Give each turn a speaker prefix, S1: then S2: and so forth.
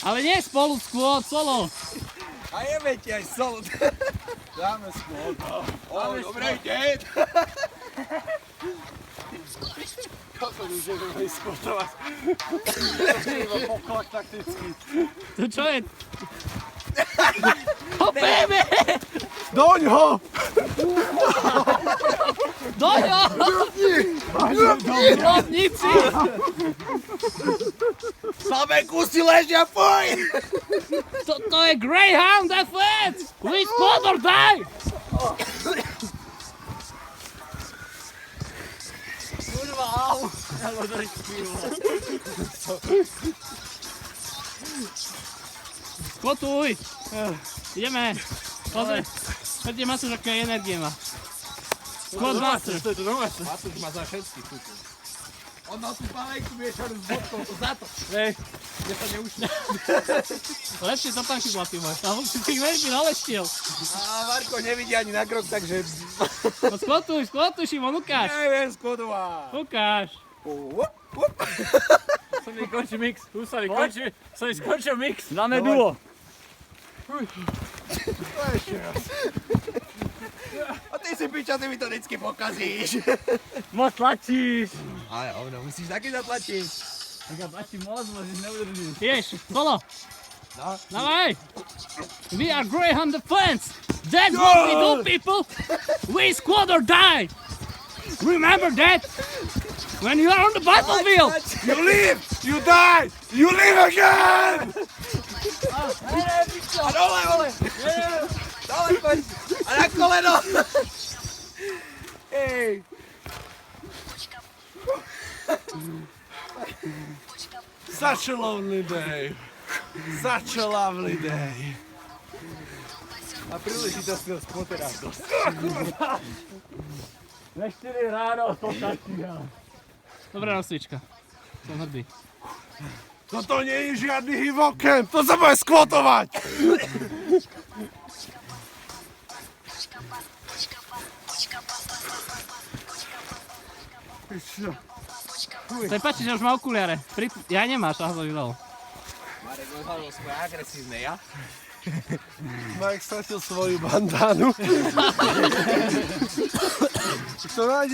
S1: Ale nie spolu, skôr, solo.
S2: A jeme ti aj solo. Dáme skôr. Dobre, ide. Kako už ideme skôtovať. Iba poklak taktický.
S1: To čo je? Hopeme!
S2: Doňho!
S1: Doňo! Lodníci!
S2: Samé kusy ležia, fuj!
S1: To je Greyhound Defense! We squad or die! Kurva, au! Alebo drž pivo. Skvotuj! Ideme! Pozri! Hrdie Matúš, aké energie má. Skvot Matúš!
S2: To je to nové. Matúš má za všetky chuťu. On mal tú palejku miešanú s vodkou, to za to. Hej, mne to neušne.
S1: Lepšie topánky bola, ty môj. Tam si tých veľmi naleštil.
S2: A Marko nevidí ani na krok, takže...
S1: No skvotuj, Šimon, ukáž.
S2: Neviem skodovať.
S1: Ukáž.
S3: Sa mi končí mix. Tu sa mi skončil mix.
S1: Dáme duo.
S2: Ešte raz. A ty si piča, ty mi to vždycky pokazíš.
S3: Moc tlačíš.
S2: Ale ono, musíš taky zatlačiť.
S3: Tak ja tlačím moc, môžeš neudržíš.
S1: Ideš, solo.
S2: No.
S1: Dávaj. We are Greyhound Defense. That's what we do, people. We squad or die. Remember that. When you are on the battlefield.
S2: You live, you die, you live again! A dole, vole! Dole, poď! A na koleno! Hej! Such a lonely day. Such a lovely day. A príležitostného spotera dosť.
S3: Na 4 ráno to tačíha.
S1: Dobrá rozcvička. Som hrdý.
S2: Toto nie je žiadny hivokem, to sa bude skvotovať!
S1: To je páči, že už má okuliare. Ja nemáš, aha to vydal.
S2: Marek odhalil svoje agresívne, ja? Marek stratil svoju bandánu. To nájde